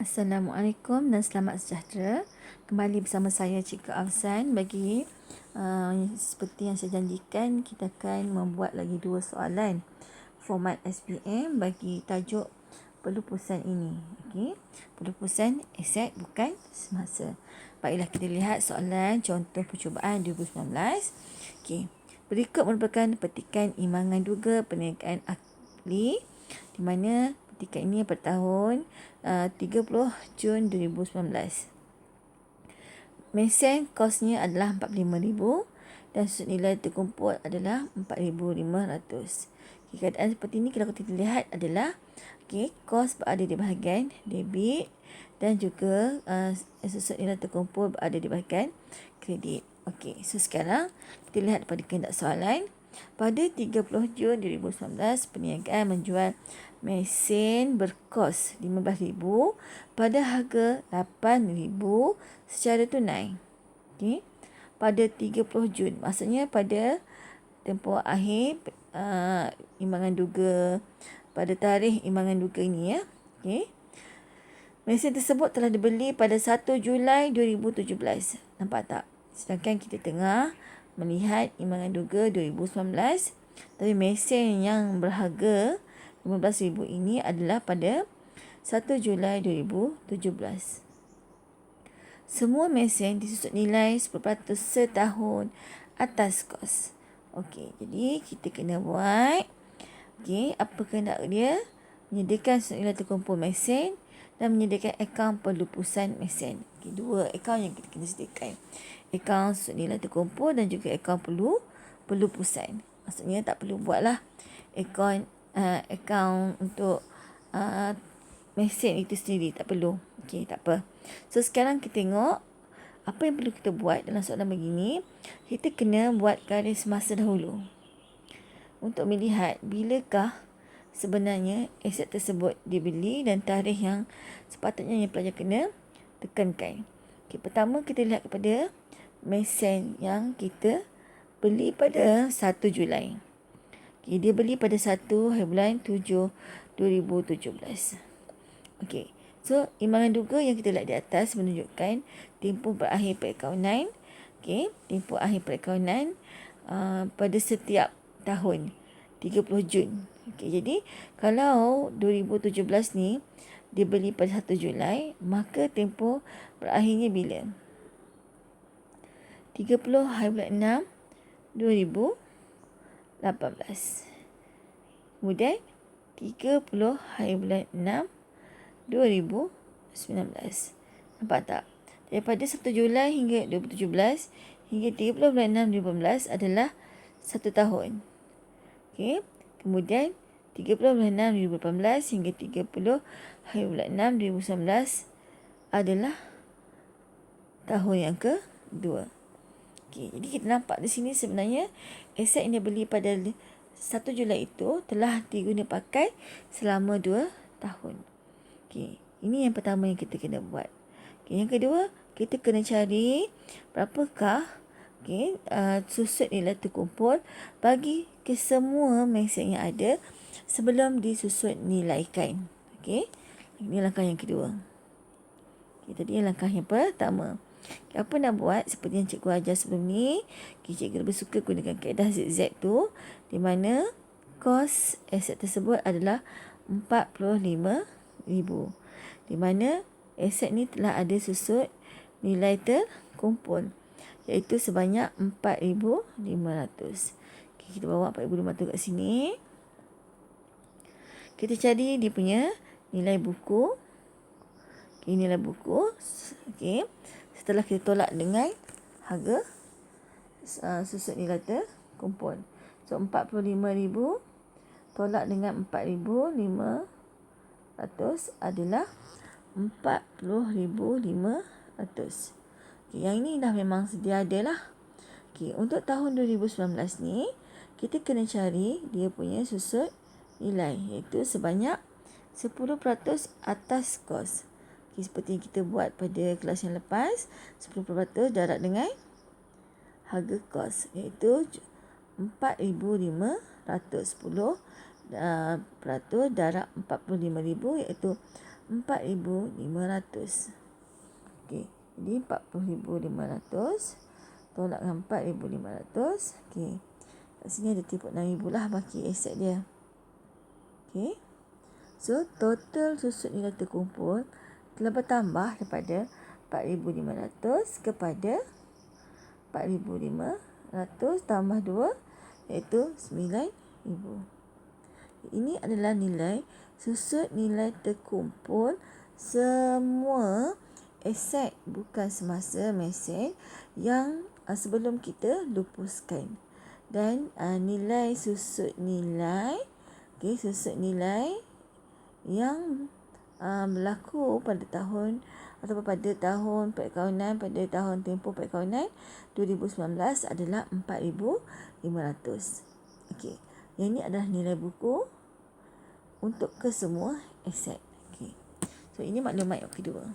Assalamualaikum dan selamat sejahtera. Kembali bersama saya Cikgu Afzan bagi seperti yang saya janjikan, kita akan membuat lagi 2 soalan format SPM bagi tajuk pelupusan ini. Okey, pelupusan aset bukan semasa. Baiklah, kita lihat soalan contoh percubaan 2019. Okey, berikut merupakan petikan imbangan duga perniagaan ahli di mana petikan ini pada tahun 30 Jun 2019. Mesin kosnya adalah RM45,000 dan susut nilai terkumpul adalah RM4,500. Keadaan seperti ini kalau kita lihat adalah kos berada di bahagian debit dan juga susut nilai terkumpul berada di bahagian kredit. Okey, so sekarang kita lihat pada kehendak soalan. Pada 30 Jun 2019, perniagaan menjual mesin berkos RM15,000 pada harga RM8,000 secara tunai. Okey. Pada 30 Jun, maksudnya pada tempoh akhir imbangan duga, pada tarikh imbangan duga ini ya. Okey. Mesin tersebut telah dibeli pada 1 Julai 2017. Nampak tak? Sedangkan kita tengah melihat imbangan duga 2019, tapi mesin yang berharga RM15,000 ini adalah pada 1 Julai 2017. Semua mesin disusut nilai 10% setahun atas kos. Okey, jadi kita kena buat apa kehendak dia? Menyediakan susut nilai terkumpul mesin dan menyediakan akaun pelupusan mesin. Okey, 2 akaun yang kita kena sediakan. Akaun susut nilai terkumpul dan juga akaun pelupusan. Maksudnya tak perlu buatlah akaun untuk mesin itu sendiri, tak perlu. Okey, tak apa. So sekarang kita tengok apa yang perlu kita buat dalam soalan begini. Kita kena buat garis masa dahulu untuk melihat bilakah sebenarnya aset tersebut dibeli dan tarikh yang sepatutnya yang pelajar kena tekankan. Okey, pertama kita lihat kepada mesin yang kita beli pada 1 Julai. Okay, dia beli pada 1 bulan 7 2017. Okey, so imbangan duga yang kita lihat di atas menunjukkan tempoh berakhir perakaunan. Okey, tempoh akhir perakaunan pada setiap tahun 30 Jun. Okey, jadi kalau 2017 ni dia beli pada 1 Julai, maka tempoh berakhirnya bila? 30 bulan 6 2018. Kemudian 30 bulan 6 2019. Nampak tak? Daripada 1 Julai hingga 2017 hingga 30 bulan 6 2018 adalah 1 tahun. Okey. Kemudian 30 bulan 6 2018 hingga 30 bulan 6 2019 adalah tahun yang kedua. Okey, jadi kita nampak di sini sebenarnya aset yang dia beli pada 1 Julai itu telah diguna pakai selama 2 tahun. Okey, ini yang pertama yang kita kena buat. Okey, yang kedua, kita kena cari berapakah susut nilai terkumpul bagi kesemua mesin yang ada sebelum disusut nilaikan. Okey, ini langkah yang kedua. Okey, tadi langkah yang pertama. Apa nak buat seperti yang cikgu ajar sebelum ni, cikgu lebih suka gunakan kaedah ZZ tu, di mana kos aset tersebut adalah RM45,000, di mana aset ni telah ada susut nilai terkumpul iaitu sebanyak RM4,500. Kita bawa RM4,500 kat sini. Kita cari dia punya nilai buku. Nilai buku. Setelah kita tolak dengan harga susut nilai terkumpul. So, RM45,000 tolak dengan RM4,500 adalah RM40,500. Yang ini dah memang sedia ada lah. Untuk tahun 2019 ni, kita kena cari dia punya susut nilai iaitu sebanyak 10% atas kos. Seperti yang kita buat pada kelas yang lepas, 10% darab dengan harga kos iaitu RM4,500. 10% darab RM45,000 iaitu 4,500. Okey, jadi 40,500 tolak dengan 4,500. Okey, kat sini ada 36,000 lah baki aset dia. Okey, so total susut nilai terkumpul telah bertambah daripada 4,500 kepada 4,500 tambah 2 iaitu 9,000. Ini adalah nilai susut nilai terkumpul semua aset bukan semasa mesin yang sebelum kita lupuskan. Dan nilai susut nilai, susut nilai yang berlaku pada tahun atau pada tahun perkahwinan, pada tahun tempoh perkahwinan 2019 adalah 4,500. Okey, yang ini adalah nilai buku untuk kesemua aset. Okey, so ini maklumat yang kedua.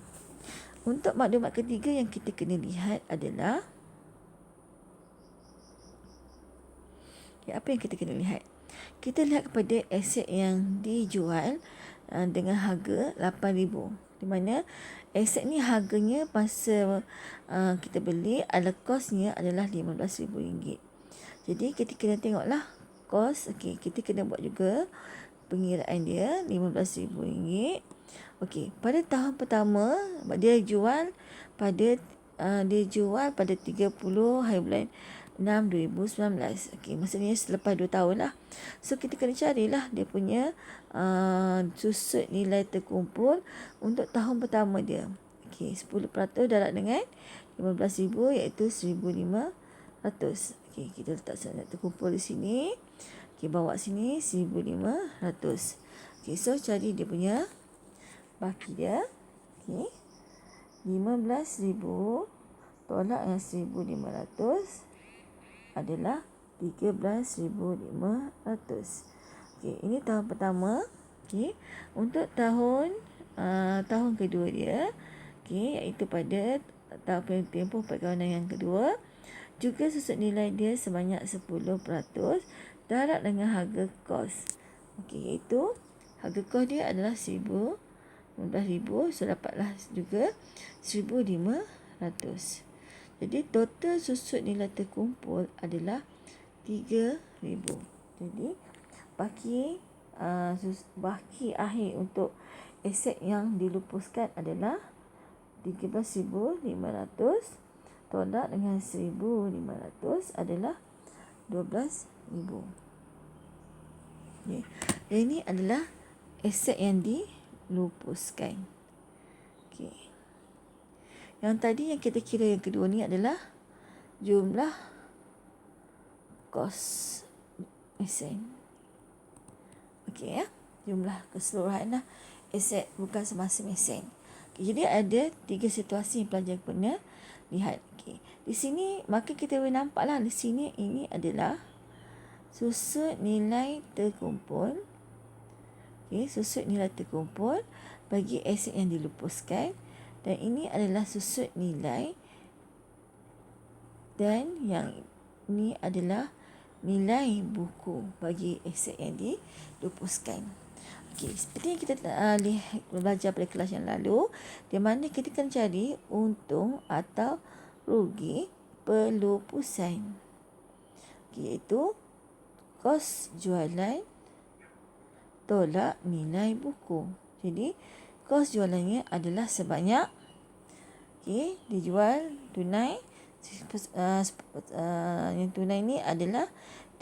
Untuk maklumat ketiga yang kita kena lihat adalah apa yang kita kena lihat? Kita lihat kepada aset yang dijual dengan harga 8,000. Di mana aset ni harganya masa kita beli adalah kosnya adalah RM15,000. Jadi kita kena tengoklah kos. Okey, kita kena buat juga pengiraan dia RM15,000. Okey, pada tahun pertama dia jual pada 30 hari bulan 6 2019. Okey, maksudnya selepas 2 tahun lah. So kita kena carilah dia punya susut nilai terkumpul untuk tahun pertama dia. Okey, 10% darab dengan 15,000 iaitu 1,500. Okey, kita letak sanad terkumpul di sini. Okey, bawa sini 1,500. Okey, so cari dia punya baki dia. Okey, 15,000 tolak dengan 1,500 adalah 13,500. Okey, ini tahun pertama. Okey, untuk tahun kedua dia, okey, iaitu pada tahun tempoh perkahwinan yang kedua, juga susut nilai dia sebanyak 10% darab dengan harga kos. Okey, iaitu harga kos dia adalah 15,000, so dapatlah juga 1,500. Jadi total susut nilai terkumpul adalah 3,000. Jadi baki akhir untuk aset yang dilupuskan adalah 13,500 tolak dengan 1,500 adalah 12,000. Okay. Ini adalah aset yang dilupuskan. Okay. Yang tadi yang kita kira yang kedua ni adalah jumlah kos mesin. Okey ya, jumlah keseluruhan lah aset bukan semasa mesin. Okay, jadi ada 3 situasi yang pelajar kena lihat. Okay. Di sini maka kita boleh nampaklah di sini ini adalah susut nilai terkumpul. Okay, susut nilai terkumpul bagi aset yang dilupuskan. Dan ini adalah susut nilai dan yang ini adalah nilai buku bagi aset yang dilupuskan. Okey, seperti yang kita belajar pada kelas yang lalu, di mana kita akan cari untung atau rugi pelupusan. Okay, iaitu kos jualan tolak nilai buku. Jadi kos jualannya adalah sebanyak, dijual tunai. Yang tunai ni adalah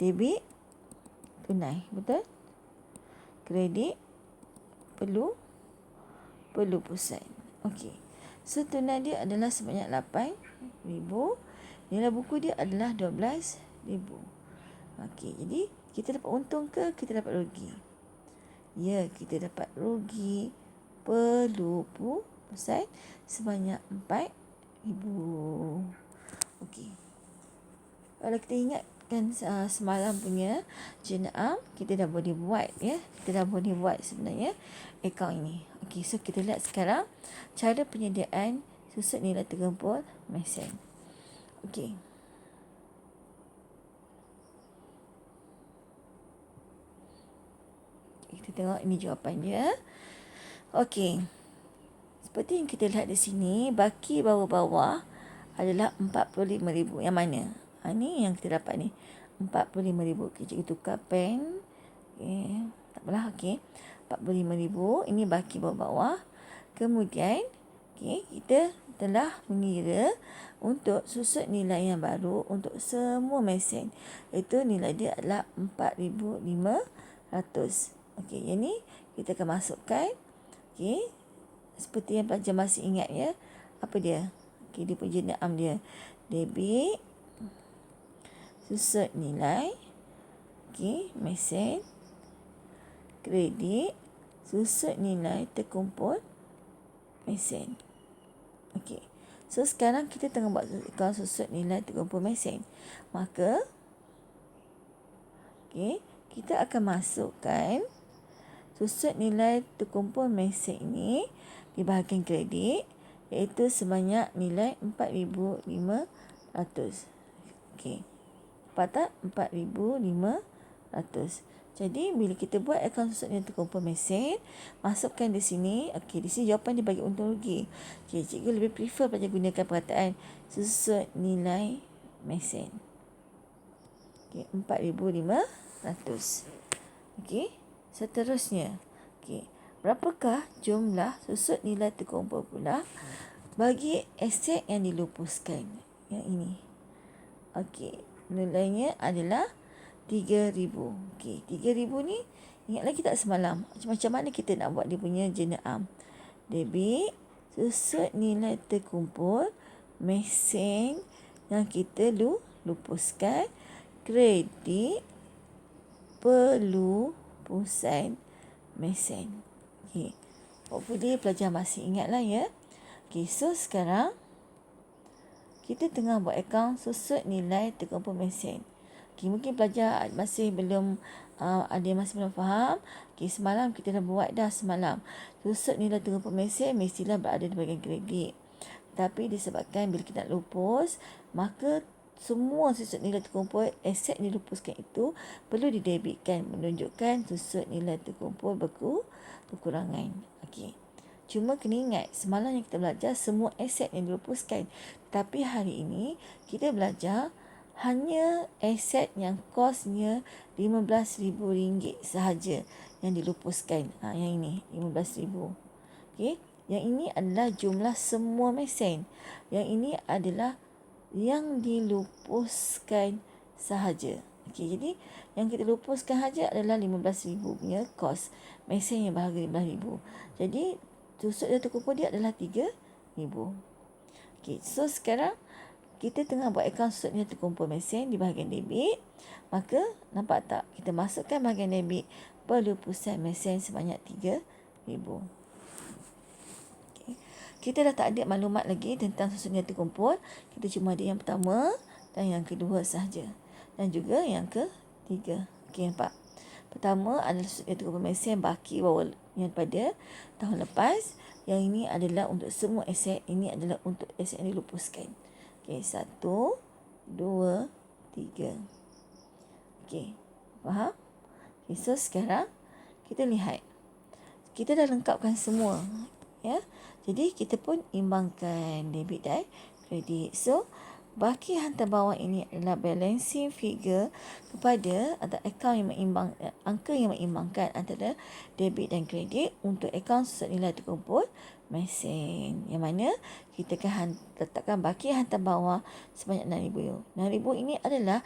debit tunai, betul? Kredit pelupusan. Okey. So tunai dia adalah sebanyak 8,000. Nilai buku dia adalah 12,000. Okey, jadi kita dapat untung ke kita dapat rugi? Ya, kita dapat rugi pelupusan sebanyak 4,000. Okey. Kalau kita ingatkan semalam punya jenayah, kita dah boleh buat ya. Kita dah boleh buat sebenarnya akaun ini. Okey, so kita lihat sekarang cara penyediaan susut nilai terkumpul mesin. Okey. Kita tengok ini jawapan dia. Okey. Seperti yang kita lihat di sini, baki bawah-bawah adalah 45,000. Yang mana? Ni yang kita dapat ni. 45,000. Okay, cikgu tukar pen. Okay, tak apalah. Okay, 45,000. Ini baki bawah-bawah. Kemudian, okay, kita telah mengira untuk susut nilai yang baru untuk semua mesin. Itu nilai dia adalah 4,500. Okay, yang ni kita akan masukkan. Okay, seperti yang pelajar masih ingat ya. Apa dia? Okay, dia punya jenayam dia. Debit, susut nilai. Okay, mesin. Kredit, susut nilai terkumpul mesin. Okay. So, sekarang kita tengah buat akaun susut nilai terkumpul mesin. Maka, okay, kita akan masukkan susut nilai terkumpul mesin ini di bahagian kredit, iaitu sebanyak nilai 4,500. Okey. Dapat tak? 4,500. Jadi, bila kita buat akaun susut nilai terkumpul mesin, masukkan di sini. Okey, di sini jawapan dia bagi untung rugi. Okey, cikgu lebih prefer pelajar gunakan perkataan susut nilai mesin. Okey, 4,500. Okey, seterusnya. Okey, berapakah jumlah susut nilai terkumpul pula bagi aset yang dilupuskan? Yang ini. Okey, nilainya adalah 3,000. Okey, 3,000 ni ingat lagi tak semalam? Macam mana kita nak buat dia punya jenayam? Debit, susut nilai terkumpul mesin yang kita lupuskan. Kredit, pelupusan mesin. Okey, hopefully pelajar masih ingat lah ya. Okey, so sekarang kita tengah buat akaun susut nilai terkumpul mesin. Okay, mungkin pelajar masih belum, ada yang masih belum faham. Okay, semalam kita dah buat dah semalam. Susut nilai terkumpul mesin mestilah berada di bahagian kredit. Tapi disebabkan bila kita nak lupus, maka semua susut nilai terkumpul aset yang dilupuskan itu perlu didebitkan, menunjukkan susut nilai terkumpul berkurangan. Okey. Cuma kena ingat, semalam yang kita belajar semua aset yang dilupuskan. Tapi hari ini kita belajar hanya aset yang kosnya RM15,000 sahaja yang dilupuskan. Yang ini RM15,000. Okey. Yang ini adalah jumlah semua mesin. Yang ini adalah yang dilupuskan sahaja. Okey, jadi yang kita lupuskan sahaja adalah RM15,000 punya kos mesin yang berharga RM15,000. Jadi susut yang terkumpul dia adalah RM3,000. Okey, so sekarang kita tengah buat akaun susut nilai terkumpul mesin di bahagian debit. Maka nampak tak? Kita masukkan bahagian debit pelupusan mesin sebanyak RM3,000. Kita dah tak ada maklumat lagi tentang susut nilai terkumpul. Kita cuma ada yang pertama dan yang kedua sahaja. Dan juga yang ketiga. Okey, nampak? Pertama adalah susut nilai terkumpul mesin baki bawah yang pada tahun lepas. Yang ini adalah untuk semua aset. Ini adalah untuk aset yang dilupuskan. Okey, 1, 2, 3. Okey, faham? Okay, so sekarang kita lihat. Kita dah lengkapkan semua. Ya. Jadi kita pun imbangkan debit dan kredit. So baki hantar bawah ini adalah balancing figure kepada atau akaun yang mengimbang, angka yang mengimbangkan antara debit dan kredit untuk akaun susut nilai terkumpul mesin. Yang mana kita akan letakkan baki hantar bawah sebanyak RM6,000. RM6,000 ini adalah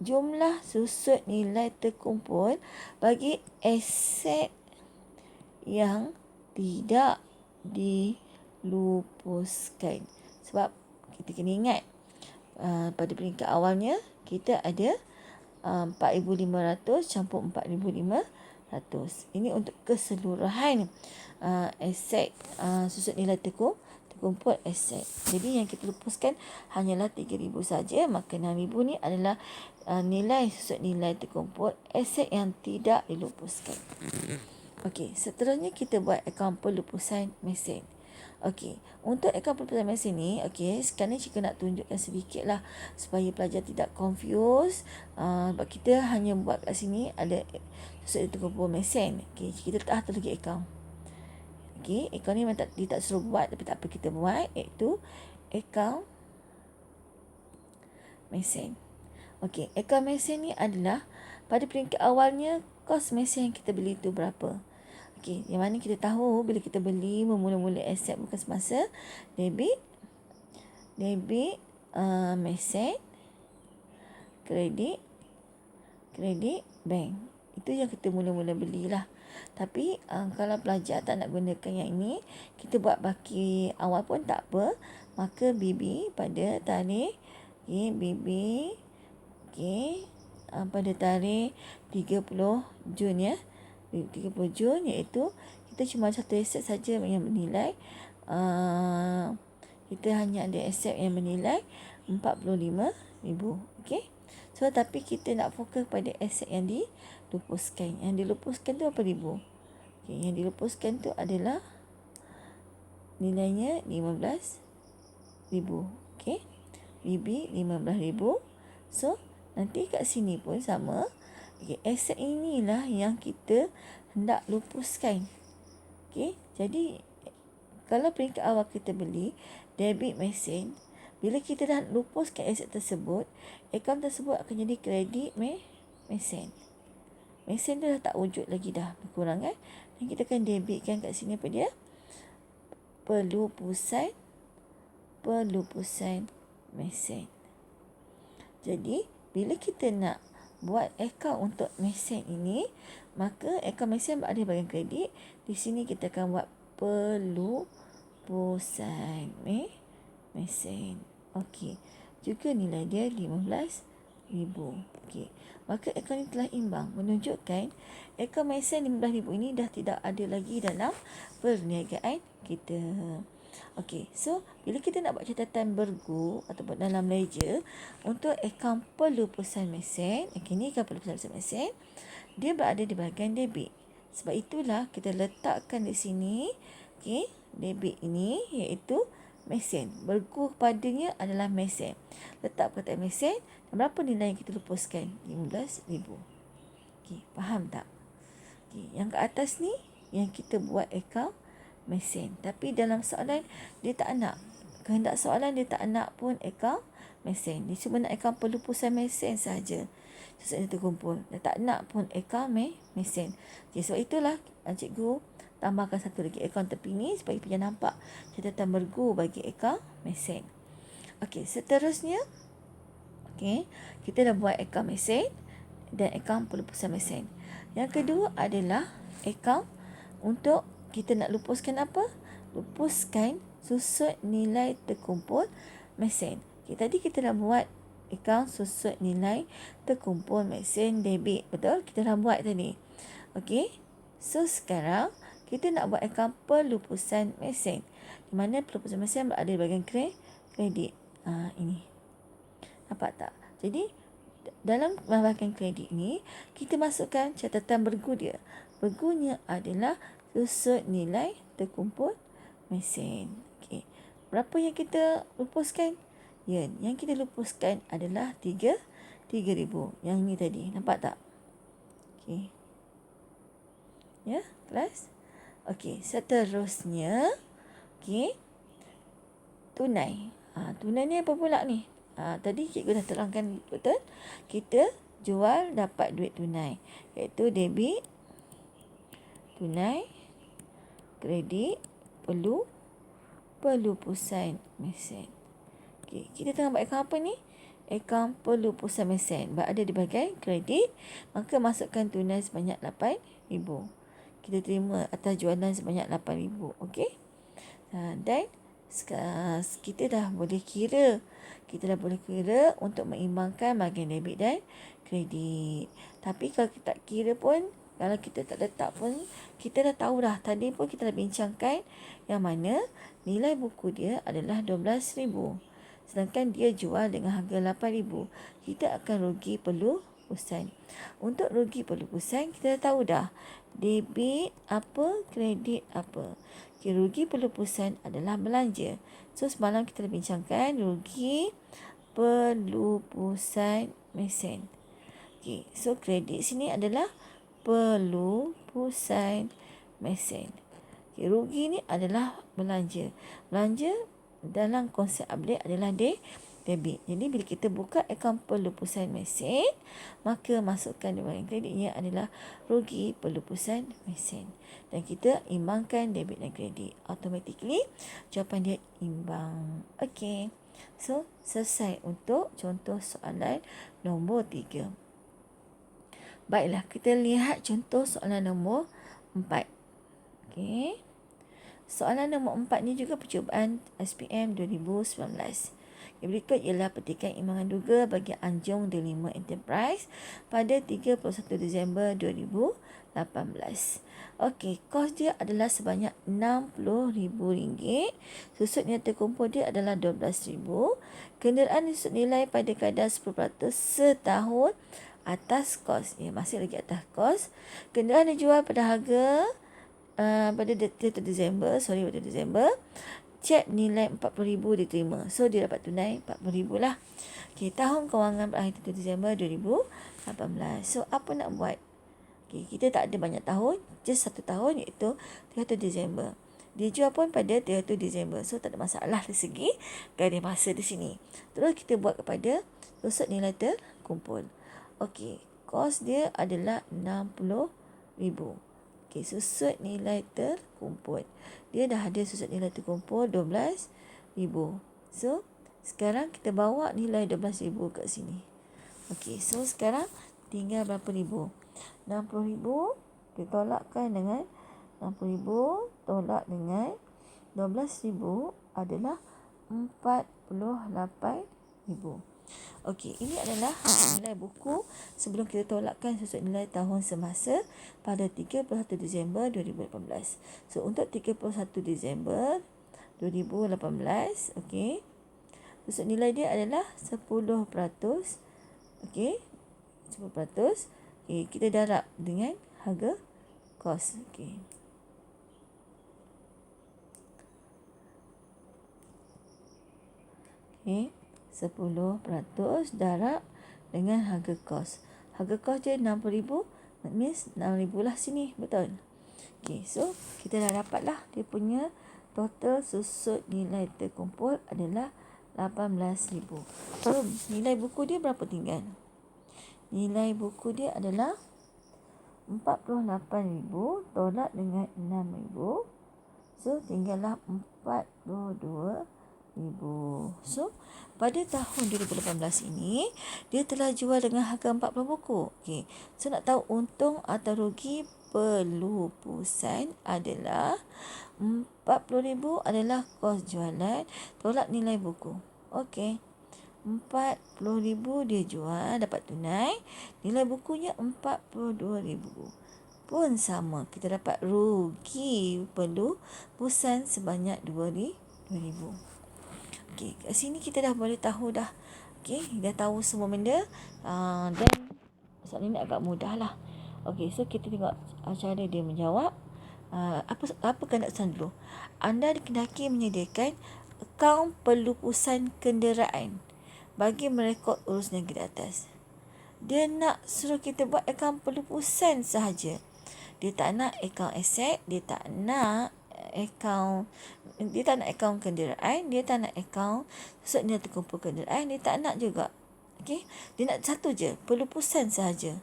jumlah susut nilai terkumpul bagi aset yang tidak dilupuskan. Sebab kita kena ingat, pada peringkat awalnya kita ada 4,500 campur 4,500. Ini untuk keseluruhan aset susut nilai terkumpul aset. Jadi yang kita lupuskan hanyalah 3,000 saja. Maka 6,000 ni adalah nilai susut nilai terkumpul aset yang tidak dilupuskan. Okey, seterusnya kita buat akaun pelupusan mesin. Okey, untuk akaun pelupusan mesin ni, okey, sekarang ni cikgu nak tunjukkan sedikit lah supaya pelajar tidak confuse. Sebab kita hanya buat kat sini ada susut terkumpul mesin. Okey, kita tak atur lagi akaun. Okey, akaun ni memang dia tak suruh buat, tapi tak apa, kita buat, iaitu akaun mesin. Okey, akaun mesin ni adalah pada peringkat awalnya kos mesin yang kita beli tu berapa. Okey, yang mana kita tahu bila kita beli memula-mula aset bukan semasa, debit mesin, kredit bank. Itu yang kita mula-mula belilah. Tapi kalau pelajar tak nak gunakan yang ini, kita buat baki awal pun tak apa. Maka BB pada tarikh BB pada tarikh 30 Jun ya. 30 Jun iaitu kita cuma satu aset saja yang bernilai kita hanya ada aset yang bernilai 45,000. Okey. So tapi kita nak fokus pada aset yang dilupuskan. Yang dilupuskan tu berapa ribu? Okey, yang dilupuskan tu adalah nilainya 15,000. Okey. BB 15,000. So nanti kat sini pun sama. Okey, aset inilah yang kita hendak lupuskan. Okey. Jadi kalau peringkat awal kita beli debit mesin, bila kita dah lupuskan aset tersebut, akaun tersebut akan jadi kredit mesin. Mesin tu dah tak wujud lagi, dah berkurang kan. Dan kita akan debitkan kat sini apa dia? Pelupusan mesin. Jadi bila kita nak buat akaun untuk mesin ini, maka akaun mesin berada di bahagian kredit. Di sini kita akan buat pelupusan mesin. Okey. Juga nilai dia 15,000. Okey. Maka akaun ini telah imbang, menunjukkan akaun mesin 15,000 ini dah tidak ada lagi dalam perniagaan kita. Okey. So, bila kita nak buat catatan bergu ataupun dalam ledger untuk akaun pelupusan mesin, okey, ni akaun pelupusan mesin, dia berada di bahagian debit. Sebab itulah kita letakkan di sini, okey, debit ini iaitu mesin. Bergu kepadanya adalah mesin. Letak perkataan mesin. Dan berapa nilai yang kita lupuskan? 15,000. Okey, faham tak? Okey, yang ke atas ni yang kita buat akaun mesin. Tapi dalam soalan dia tak nak. Kehendak soalan dia tak nak pun akaun mesin. Dia cuma nak akaun pelupusan mesin saja. Sesuatu terkumpul. Dia tak nak pun akaun mesin. Okey, sebab itulah cikgu tambahkan satu lagi akaun tepi ni supaya kita nampak catatan bergu bagi akaun mesin. Okey, seterusnya kita dah buat akaun mesin dan akaun pelupusan mesin. Yang kedua adalah akaun untuk kita nak lupuskan apa? Lupuskan susut nilai terkumpul mesin. Okay, tadi kita dah buat akaun susut nilai terkumpul mesin debit. Betul? Kita dah buat tadi. Okey. So sekarang kita nak buat akaun pelupusan mesin. Di mana pelupusan mesin berada di bahagian kredit. Ini. Nampak tak? Jadi dalam bahagian kredit ni kita masukkan catatan bergu dia. Bergunya adalah susut nilai terkumpul mesin. Okey. Berapa yang kita lupuskan? Ya, yang kita lupuskan adalah 3,000. Yang ni tadi. Nampak tak? Okey. Ya, kelas? Okey, seterusnya tunai. Tunai ni apa pula ni? Tadi cikgu dah terangkan betul. Kita jual dapat duit tunai. Iaitu debit tunai, kredit, pelupusan mesin. Okey, kita tengah buat akaun apa ni? Akaun pelupusan mesin. Berada di bahagian kredit, maka masukkan tunai sebanyak 8,000. Kita terima atas jualan sebanyak 8,000. Okey. Dan kita dah boleh kira. Kita dah boleh kira untuk mengimbangkan bahagian debit dan kredit. Tapi kalau kita tak kira pun, kalau kita tak letak pun, kita dah tahu dah. Tadi pun kita dah bincangkan yang mana nilai buku dia adalah 12,000. Sedangkan dia jual dengan harga 8,000. Kita akan rugi pelupusan. Untuk rugi pelupusan, kita dah tahu dah. Debit apa, kredit apa. Okay, rugi pelupusan adalah belanja. So, semalam kita dah bincangkan rugi pelupusan mesin. Okay, so kredit sini adalah pelupusan mesin. Okay, rugi ni adalah belanja. Belanja dalam konsep update adalah debit. Jadi bila kita buka akaun pelupusan mesin, maka masukkan debian kreditnya adalah rugi pelupusan mesin. Dan kita imbangkan debit dan kredit. Automatically jawapan dia imbang. Okey. So, selesai untuk contoh soalan nombor 3. Baiklah, kita lihat contoh soalan nombor 4. Okey. Soalan nombor 4 ni juga percubaan SPM 2019. Yang berikut ialah petikan imbangan duga bagi Anjung Delima Enterprise pada 31 Disember 2018. Okey, kos dia adalah sebanyak RM60,000. Susut nilai terkumpul dia adalah RM12,000. Kenderaan susut nilai pada kadar 10% setahun atas kos. Ya, masih lagi atas kos. Kenderaan dijual pada harga pada 31 Disember. Cek nilai RM40,000 diterima. So, dia dapat tunai RM40,000 lah. Okay, tahun kewangan berakhir 31 Disember 2018. So, apa nak buat? Okay, kita tak ada banyak tahun. Just 1 tahun iaitu 31 Disember. Dia jual pun pada 31 Disember. So, tak ada masalah dari segi garis masa di sini. Terus kita buat kepada rusut nilai terkumpul. Okey, kos dia adalah RM60,000. Okey, susut nilai terkumpul. Dia dah ada susut nilai terkumpul RM12,000. So, sekarang kita bawa nilai RM12,000 kat sini. Okey, so sekarang tinggal berapa ribu? RM60,000 kita tolakkan dengan RM60,000 tolak dengan RM12,000 adalah RM48,000. Okey, ini adalah nilai buku sebelum kita tolakkan susut nilai tahun semasa pada 31 Disember 2018. So, untuk 31 Disember 2018, okey, susut nilai dia adalah 10%. Okey, 10%. Okey, kita darab dengan harga kos. Okey. Okey. 10% darab dengan harga kos. Harga kos dia RM60,000. That means RM6,000 lah sini. Betul? Okay, so kita dah dapat lah dia punya total susut nilai terkumpul adalah RM18,000. So, nilai buku dia berapa tinggal? Nilai buku dia adalah RM48,000 tolak dengan RM6,000. So, tinggallah RM42,000. So, pada tahun 2018 ini, dia telah jual dengan harga 40 buku. Okey. So, nak tahu untung atau rugi pelupusan adalah RM40,000 adalah kos jualan tolak nilai buku. Okey. RM40,000 dia jual, dapat tunai. Nilai bukunya RM42,000. Pun sama, kita dapat rugi pelupusan sebanyak RM2,000. Okey, kat sini kita dah boleh tahu dah. Okey, dah tahu semua benda. Dan soalan ini agak mudah lah. Okey, so kita tengok cara dia menjawab. Apa kehendak dulu? Anda dikendaki menyediakan akaun pelupusan kenderaan bagi merekod urus niaga di atas. Dia nak suruh kita buat akaun pelupusan sahaja. Dia tak nak akaun aset, dia tak nak akaun kenderaan, dia tak nak akaun susut nilai terkumpul kenderaan, dia tak nak juga. Okey, dia nak satu je, pelupusan sahaja.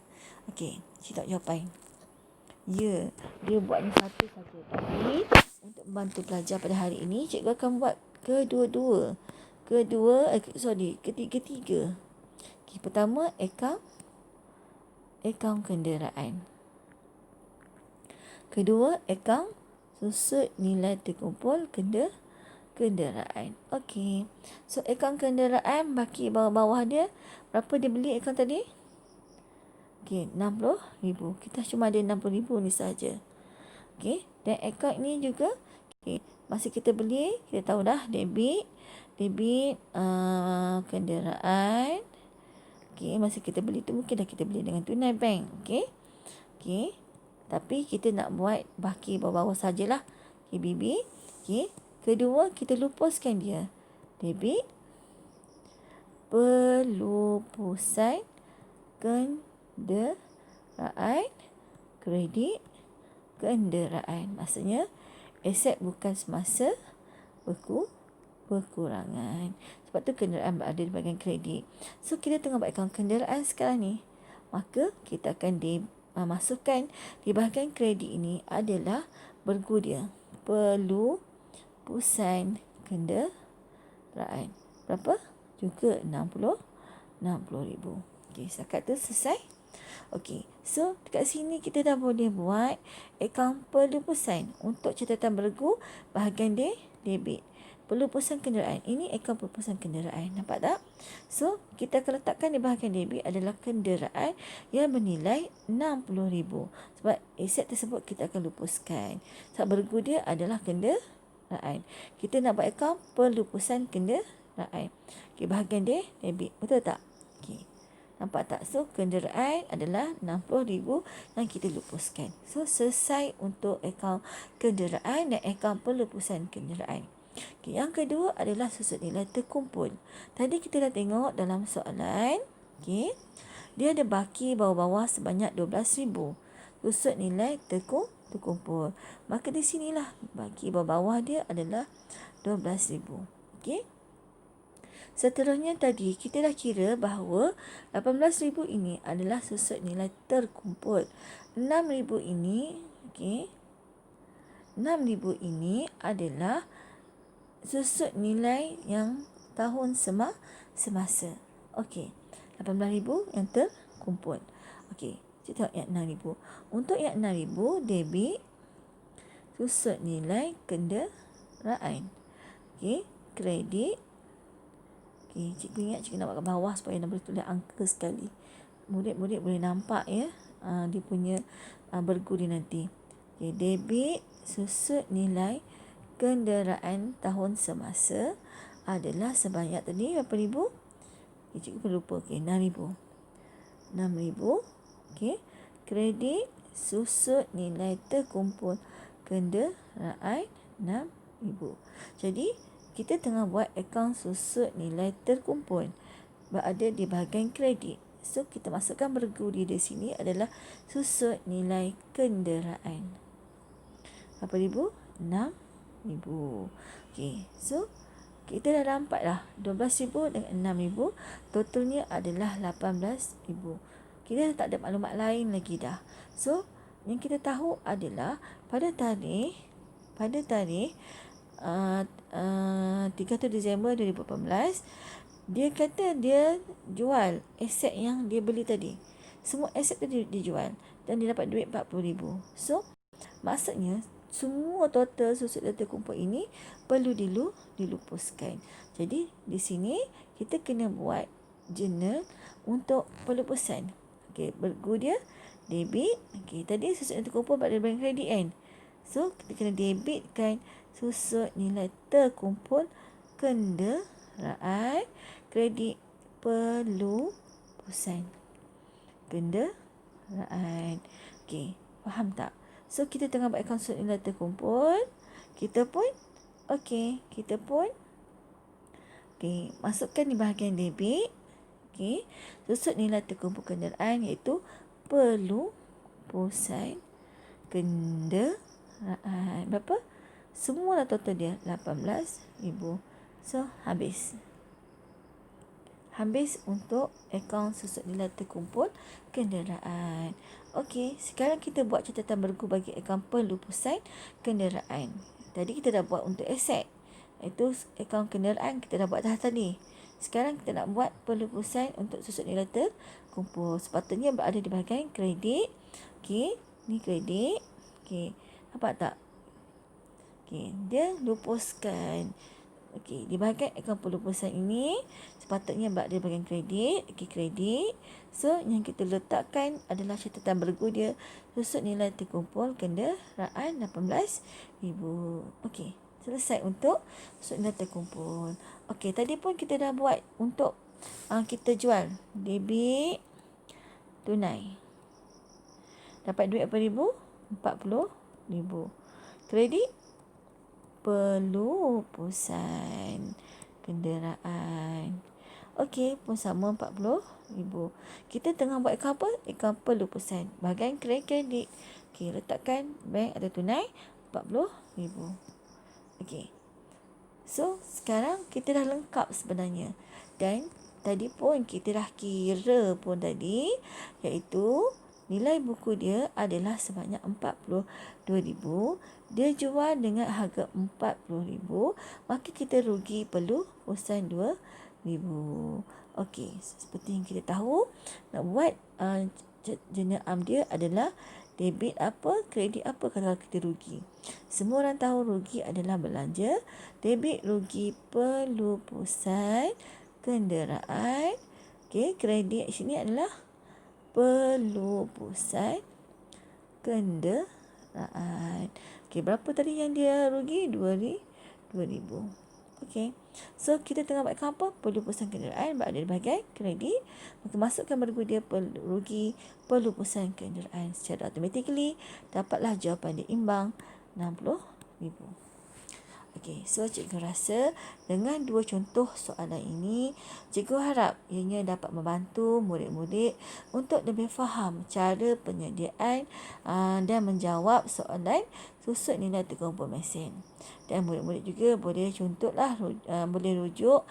Okey, kita tak jawapan. Ya, dia buat ni satu saja. Tapi untuk membantu pelajar pada hari ini, cikgu akan buat ketiga-tiga. Okey, pertama akaun kenderaan. Kedua, akaun susut nilai terkumpul kenderaan. Okey. So, akaun kenderaan baki bawah-bawah dia. Berapa dia beli akaun tadi? Okey, RM60,000. Kita cuma ada RM60,000 ni saja. Okey. Dan akaun ini juga, okey, masa kita beli, kita tahu dah debit kenderaan. Okey, masa kita beli tu mungkin dah kita beli dengan tunai bank. Okey. Okey. Tapi kita nak buat baki bawah-bawah sajalah. Okay, BB. Okay. Kedua, kita lupuskan dia. Debit. Pelupusan kenderaan. Kredit kenderaan. Maksudnya, aset bukan semasa berkurangan. Sebab tu kenderaan berada di bahagian kredit. So, kita tengah buat akaun kenderaan sekarang ni. Maka, kita akan masukkan di bahagian kredit ini adalah bergudia. Perlu pusan kenderaan. Berapa? Juga 60,000. Okey, setakat tu selesai. Okey, so dekat sini kita dah boleh buat akaun perlupusan untuk catatan bergu bahagian debit. Perlupusan kenderaan. Ini akaun perlupusan kenderaan. Nampak tak? So, kita akan letakkan di bahagian debit adalah kenderaan yang bernilai 60,000. Sebab aset tersebut kita akan lupuskan. Sebab bergu dia adalah kenderaan. Kita nak buat akaun perlupusan kenderaan. Okey, bahagian debit. Betul tak? Okey. Nampak tak? So, kenderaan adalah 60,000 yang kita lupuskan. So, selesai untuk akaun kenderaan dan akaun perlupusan kenderaan. Okay, yang kedua adalah susut nilai terkumpul. Tadi kita dah tengok dalam soalan, okay, dia ada baki bawah-bawah sebanyak 12,000. Susut nilai terkumpul. Maka di sinilah baki bawah-bawah dia adalah 12,000. Okay. Seterusnya tadi kita dah kira bahawa 18,000 ini adalah susut nilai terkumpul. 6,000 ini, okay, 6,000 ini adalah susut nilai yang tahun semasa. Okey, 18,000 yang terkumpul. Okey, kita tengok yang 6,000. Untuk yang 6,000 debit susut nilai kenderaan. Okey, kredit. Okey, cikgu ingat cikgu nak buat kat bawah supaya nak boleh tulis angka sekali. Murid-murid boleh nampak ya dia punya bergu dia nanti. Okey, debit susut nilai kenderaan tahun semasa adalah sebanyak tadi berapa ribu? Okay, cikgu pun lupa. Okay, 6,000. 6,000. Okay. Kredit susut nilai terkumpul kenderaan 6,000. Jadi, kita tengah buat akaun susut nilai terkumpul berada di bahagian kredit. So, kita masukkan bergu di sini adalah susut nilai kenderaan. Berapa ribu? 6,000. Okey, so kita dah nampak dah 12,000 dengan 6,000 totalnya adalah 18,000. Kita dah tak ada maklumat lain lagi dah. So, yang kita tahu adalah pada tarikh 31 Disember 2018 dia kata dia jual aset yang dia beli tadi. Semua aset tu dia jual dan dia dapat duit 40,000. So, maksudnya semua total susut nilai terkumpul ini perlu dilupuskan. Jadi, di sini kita kena buat jurnal untuk pelupusan. Okey, bergu dia debit. Okey, tadi susut nilai terkumpul pada bank kredit kan. So, kita kena debitkan susut nilai terkumpul kenderaan kredit pelupusan kenderaan. Okey, faham tak? So, kita tengah buat akaun susut nilai terkumpul. Kita pun masukkan di bahagian debit. Okey, susut nilai terkumpul kenderaan iaitu pelupusan kenderaan. Berapa? Semua total dia 18,000. So, habis untuk akaun susut nilai terkumpul kenderaan. Okey, sekarang kita buat catatan bergu bagi akaun pelupusan kenderaan. Tadi kita dah buat untuk aset. Itu akaun kenderaan kita dah buat dah tadi. Sekarang kita nak buat pelupusan untuk susut nilai terkumpul. Sepatutnya berada di bahagian kredit. Okey, ni kredit. Okey, nampak tak? Okey, dia lupuskan. Okey, di bahagian akaun pelupusan ini sepatutnya berada di bahagian kredit. Okey, kredit. So, yang kita letakkan adalah catatan bergu dia susut nilai terkumpul kenderaan 18,000. Okey, selesai untuk susut nilai terkumpul. Okey, tadi pun kita dah buat untuk kita jual debit tunai. Dapat duit berapa ribu? 40,000. Kredit pelupusan kenderaan. Okey, pun sama 40,000. Kita tengah buat akaun apa? Akaun pelupusan. Bahagian kredit. Okey, letakkan bank atau tunai 40,000. Okey. So, sekarang kita dah lengkap sebenarnya. Dan tadi pun kita dah kira pun tadi, iaitu nilai buku dia adalah sebanyak RM42,000. Dia jual dengan harga RM40,000. Maka kita rugi perlu pesan RM2,000. Okey, seperti yang kita tahu, nak buat jurnal am dia adalah debit apa, kredit apa kalau kita rugi. Semua orang tahu rugi adalah belanja. Debit rugi pelupusan kenderaan. Okey, kredit sini adalah pelupusan kenderaan. Okey, berapa tadi yang dia rugi? RM2,000. Okey. So, kita tengah buatkan apa? Pelupusan kenderaan berada di bahagian kredit. Maka masukkan bergu dia rugi pelupusan kenderaan. Secara automatically, dapatlah jawapan dia imbang RM60,000. Okey, so cikgu rasa dengan dua contoh soalan ini, cikgu harap ianya dapat membantu murid-murid untuk lebih faham cara penyediaan dan menjawab soalan susut nilai terkumpul mesin. Dan murid-murid juga boleh boleh rujuk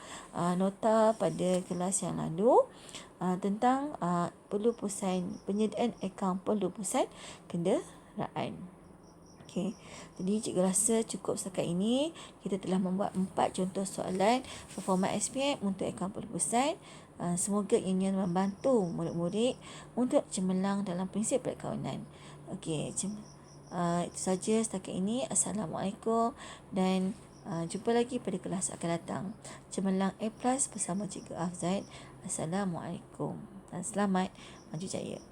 nota pada kelas yang lalu tentang penyediaan akaun pelupusan kenderaan. Okey. Jadi cikgu rasa cukup setakat ini. Kita telah membuat 4 contoh soalan performa SPM untuk akaun pelupusan. Semoga ianya membantu murid-murid untuk cemerlang dalam prinsip perakaunan. Okey, itu saja setakat ini. Assalamualaikum dan jumpa lagi pada kelas akan datang. Cemerlang A+ bersama Cikgu Afzal. Assalamualaikum dan selamat maju jaya.